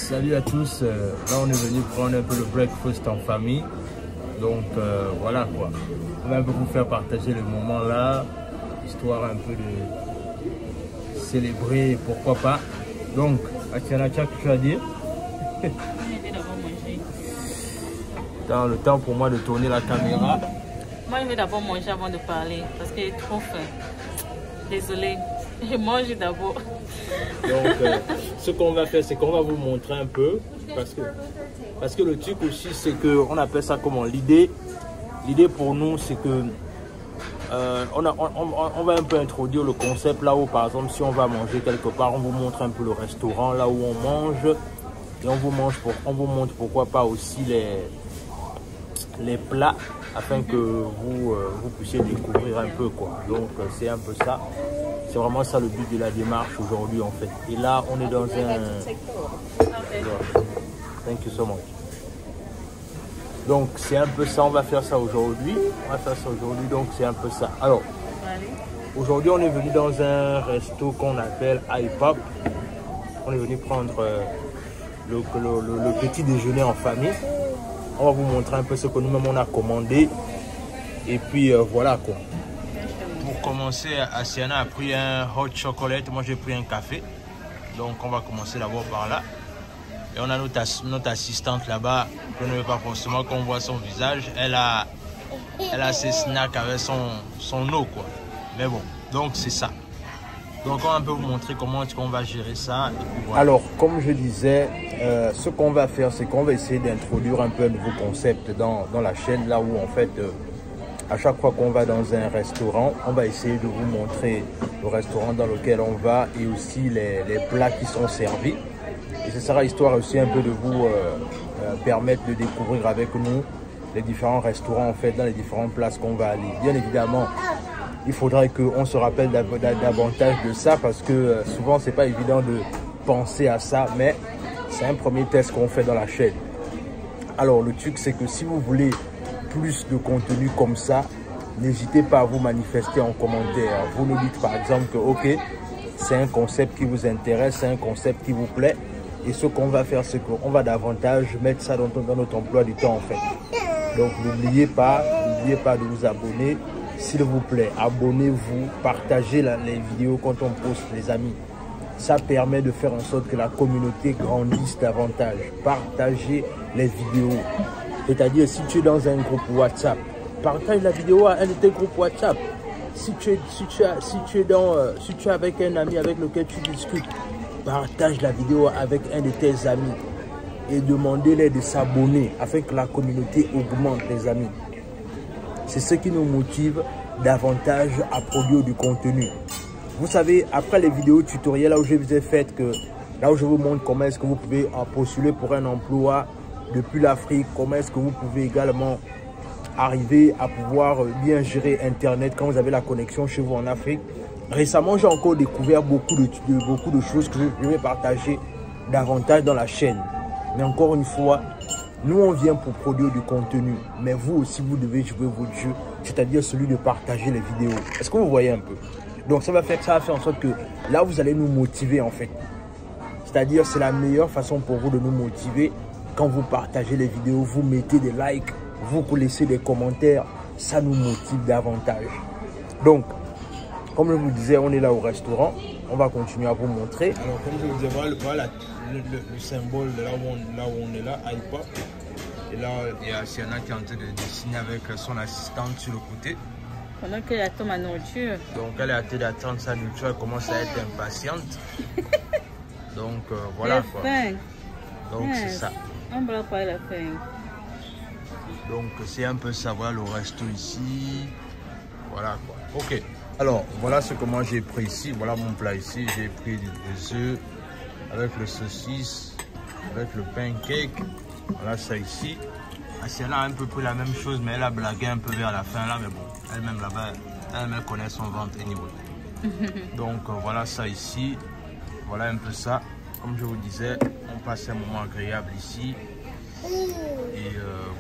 Salut à tous, là on est venu prendre un peu le breakfast en famille. Donc voilà quoi. On va un peu vous faire partager le moment là, histoire un peu de célébrer, pourquoi pas. Donc, Atiana, tu as quelque chose à dire? Dans le temps pour moi de tourner la caméra. Moi je vais d'abord manger avant de parler parce que j'ai trop faim. Désolée, je mange d'abord. Donc ce qu'on va faire, c'est qu'on va vous montrer un peu. Parce que le truc aussi, c'est qu'on appelle ça comment? L'idée pour nous, c'est que on va un peu introduire le concept là où, par exemple, si on va manger quelque part, on vous montre un peu le restaurant là où on mange. Et on vous montre pourquoi pas aussi les plats, afin que vous puissiez découvrir un peu quoi. Donc c'est un peu ça. C'est vraiment ça le but de la démarche aujourd'hui en fait. Et là on est dans un... Thank you so much. Donc c'est un peu ça, on va faire ça aujourd'hui. Donc c'est un peu ça. Alors, aujourd'hui on est venu dans un resto qu'on appelle iPop. On est venu prendre le petit déjeuner en famille. On va vous montrer un peu ce que nous-mêmes on a commandé. Et puis voilà quoi. Pour commencer, Asiana a pris un hot chocolate. Moi j'ai pris un café. Donc on va commencer d'abord par là. Et on a notre assistante là-bas. Je ne veux pas forcément qu'on voit son visage. Elle a ses snacks avec son eau quoi. Mais bon, donc c'est ça. Donc on va un peu vous montrer comment est-ce qu'on va gérer ça. Et puis voilà. Alors comme je disais, ce qu'on va faire, c'est qu'on va essayer d'introduire un peu un nouveau concept dans la chaîne. Là où en fait, à chaque fois qu'on va dans un restaurant, on va essayer de vous montrer le restaurant dans lequel on va et aussi les plats qui sont servis. Et ce sera histoire aussi un peu de vous permettre de découvrir avec nous les différents restaurants en fait, dans les différentes places qu'on va aller. Bien évidemment, il faudrait qu'on se rappelle davantage de ça parce que souvent c'est pas évident de penser à ça, mais c'est un premier test qu'on fait dans la chaîne. Alors le truc c'est que si vous voulez plus de contenu comme ça, n'hésitez pas à vous manifester en commentaire. Vous nous dites par exemple que ok, c'est un concept qui vous intéresse, c'est un concept qui vous plaît. Et ce qu'on va faire, c'est qu'on va davantage mettre ça dans notre emploi du temps en fait. Donc n'oubliez pas de vous abonner. S'il vous plaît, abonnez-vous, partagez les vidéos quand on poste les amis. Ça permet de faire en sorte que la communauté grandisse davantage. Partagez les vidéos. C'est-à-dire si tu es dans un groupe WhatsApp, partage la vidéo à un de tes groupes WhatsApp. Si tu es avec un ami avec lequel tu discutes, partage la vidéo avec un de tes amis et demandez-les de s'abonner afin que la communauté augmente, les amis. C'est ce qui nous motive davantage à produire du contenu. Vous savez, après les vidéos tutoriels là où je vous ai fait, là où je vous montre comment est-ce que vous pouvez postuler pour un emploi depuis l'Afrique, comment est-ce que vous pouvez également arriver à pouvoir bien gérer Internet quand vous avez la connexion chez vous en Afrique. Récemment, j'ai encore découvert beaucoup de choses que je vais partager davantage dans la chaîne. Mais encore une fois, nous on vient pour produire du contenu, mais vous aussi vous devez jouer votre jeu, c'est-à-dire celui de partager les vidéos. Est-ce que vous voyez un peu? Donc ça va faire en sorte que là vous allez nous motiver en fait. C'est-à-dire c'est la meilleure façon pour vous de nous motiver quand vous partagez les vidéos, vous mettez des likes, vous laissez des commentaires, ça nous motive davantage. Donc comme je vous disais, on est là au restaurant, on va continuer à vous montrer. Alors comme je vous disais, voilà le symbole de là où on est là, iPop. Et là, il y a Asiana qui est en train de dessiner avec son assistante sur le côté. Pendant qu'elle attend ma nourriture. Donc elle est en train d'attendre sa nourriture, elle commence à être impatiente. Donc voilà quoi. Donc c'est ça. On va pas la faim. Donc c'est un peu ça, voilà le resto ici. Voilà quoi. Ok. Alors voilà ce que moi j'ai pris ici. Voilà mon plat ici. J'ai pris des œufs avec le saucisse, avec le pancake. Voilà ça ici. Asiana a un peu pris la même chose, mais elle a blagué un peu vers la fin là. Mais bon, elle-même là-bas, elle connaît son ventre anyway. Donc voilà ça ici. Voilà un peu ça. Comme je vous disais, on passe un moment agréable ici. Et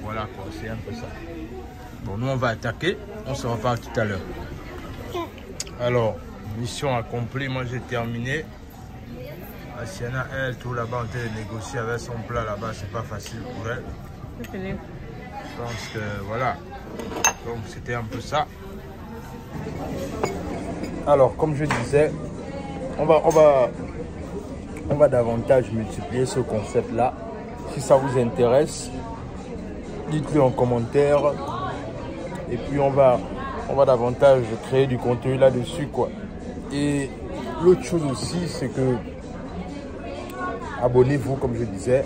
voilà quoi, c'est un peu ça. Bon, nous on va attaquer. On se reparle tout à l'heure. Alors, mission accomplie. Moi j'ai terminé. Asiana, elle, tout là-bas, on peut négocier avec son plat là-bas, c'est pas facile pour elle. Je pense que voilà. Donc c'était un peu ça. Alors, comme je disais, on va davantage multiplier ce concept-là. Si ça vous intéresse, dites-le en commentaire. Et puis on va davantage créer du contenu là-dessus, quoi. Et l'autre chose aussi, c'est que abonnez-vous, comme je disais.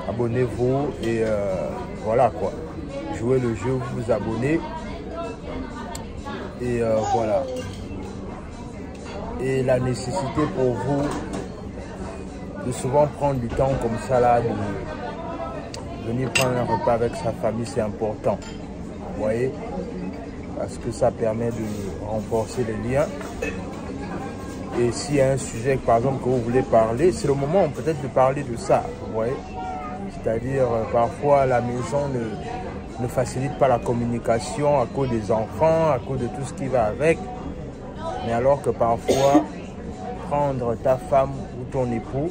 Abonnez-vous et voilà quoi. Jouez le jeu, vous vous abonnez. Et voilà. Et la nécessité pour vous de souvent prendre du temps comme ça là, de venir prendre un repas avec sa famille, c'est important. Vous voyez? Parce que ça permet de renforcer les liens. Et s'il y a un sujet, par exemple, que vous voulez parler, c'est le moment peut-être de parler de ça. Vous voyez? C'est-à-dire, parfois, la maison ne facilite pas la communication à cause des enfants, à cause de tout ce qui va avec. Mais alors que parfois, prendre ta femme ou ton époux,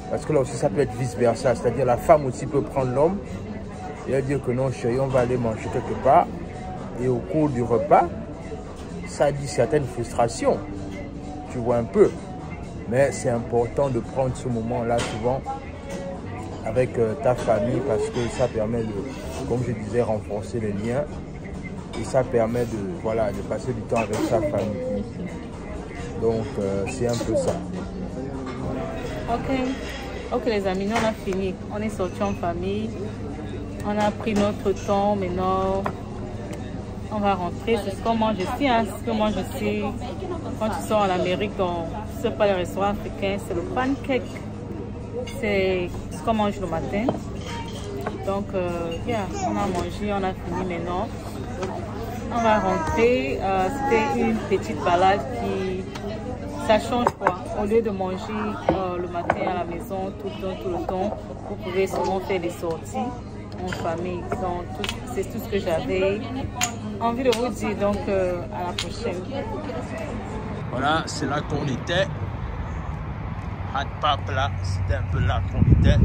parce que là aussi, ça peut être vice-versa. C'est-à-dire, la femme aussi peut prendre l'homme et elle dire que non, chérie, on va aller manger quelque part. Et au cours du repas, ça dit certaines frustrations. Tu vois un peu. Mais c'est important de prendre ce moment-là souvent avec ta famille parce que ça permet de, comme je disais, renforcer les liens et ça permet de, voilà, de passer du temps avec sa famille. Donc c'est un peu ça. Ok les amis, nous on a fini. On est sortis en famille. On a pris notre temps. Maintenant, on va rentrer. C'est ce qu'on mange ici. Hein. Ce qu'on mange ici, quand tu sors en Amérique, dans ce pas les restaurants africains, c'est le pancake. C'est ce qu'on mange le matin. Donc, yeah, on a mangé, on a fini maintenant. On va rentrer. C'était une petite balade qui... Ça change quoi. Au lieu de manger le matin à la maison tout le temps, vous pouvez seulement faire des sorties en famille. Donc, c'est tout ce que j'avais envie de vous dire. Donc, à la prochaine. Voilà, c'est là qu'on était. Hot Pap là, c'était un peu là qu'on était.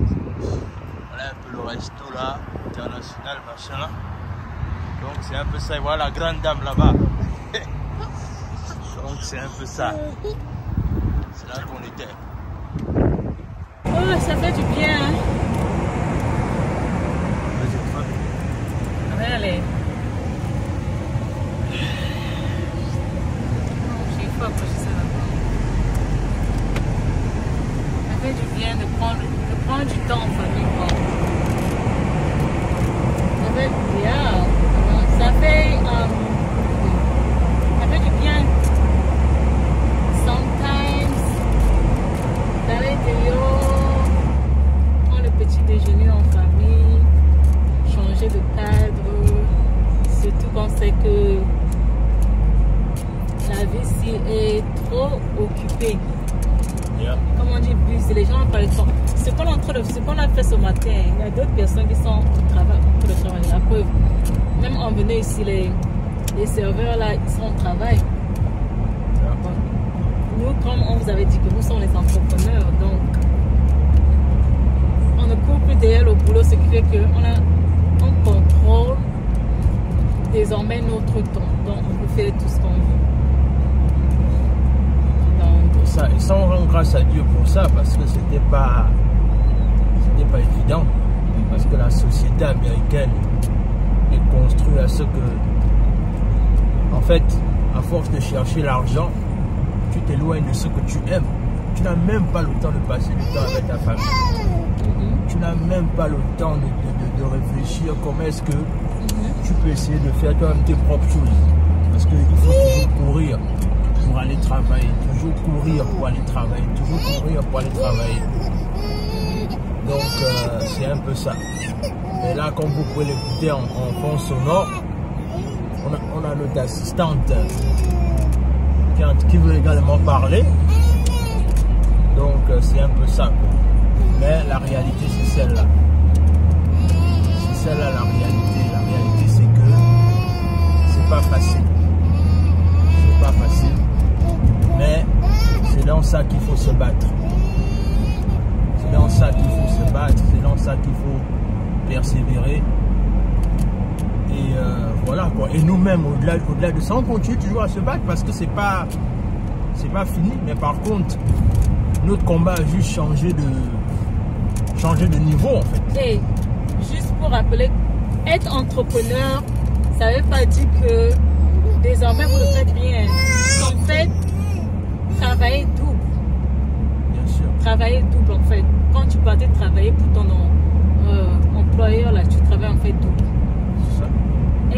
Voilà un peu le resto là, international, machin là. Donc c'est un peu ça, et voilà la grande dame là-bas. Donc c'est un peu ça. C'est là qu'on était. Oh, ça fait du bien. Hein? Vas-y, allez. J'ai pas approché ça là-bas. Ça fait du bien de prendre du temps en famille. Quoi. Ça fait du bien. Ça fait du bien. Sometimes, d'aller dehors, prendre le petit déjeuner en famille, changer de cadre, surtout quand c'est que la vie ici est trop occupée. Yeah. Comme on dit, bus, les gens parlent de temps. Ce qu'on a fait ce matin, il y a d'autres personnes qui sont au travail, pour le travail. La preuve, même en venant ici, les serveurs là, ils sont au travail. Yeah. Nous, comme on vous avait dit que nous sommes les entrepreneurs, donc on ne court plus derrière le boulot, ce qui fait qu'on contrôle désormais notre temps. Donc on peut faire tout ce qu'on veut. Et ça, on rend grâce à Dieu pour ça, parce que c'était pas évident. Parce que la société américaine est construite à ce que, en fait, à force de chercher l'argent, tu t'éloignes de ce que tu aimes. Tu n'as même pas le temps de passer du temps avec ta famille. Tu n'as même pas le temps de réfléchir comment est-ce que tu peux essayer de faire toi-même tes propres choses. Parce qu'il faut toujours courir pour aller travailler, toujours courir pour aller travailler, toujours courir pour aller travailler. Donc c'est un peu ça. Et là, comme vous pouvez l'écouter en fond sonore, on a notre assistante qui veut également parler. Donc c'est un peu ça. Mais la réalité c'est celle-là. C'est celle-là la réalité. La réalité c'est que c'est pas facile. C'est pas facile. Mais c'est dans ça qu'il faut se battre. persévérer. Et voilà quoi. Et nous-mêmes, au-delà de ça, on continue toujours à se battre parce que c'est pas fini. Mais par contre, notre combat a juste changé de niveau en fait. Et juste pour rappeler, être entrepreneur, ça ne veut pas dire que désormais vous ne faites rien. En fait, travailler double. Bien sûr. Travailler double en fait. Quand tu partais travailler pour ton employeur, là, tu travailles en fait double. C'est ça.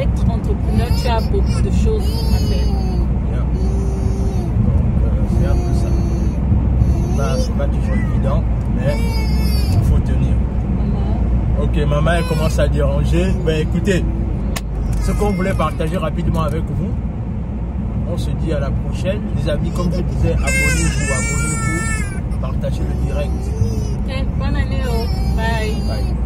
Être entrepreneur, tu as beaucoup de choses à faire. Yeah. Donc, c'est un peu ça. C'est pas toujours évident, mais il faut tenir. Ok, maman, elle commence à déranger. Ben écoutez, ce qu'on voulait partager rapidement avec vous, on se dit à la prochaine. Les amis, comme je disais, abonnez-vous, partagez le direct. Ok, bonne année. Bye. Bye.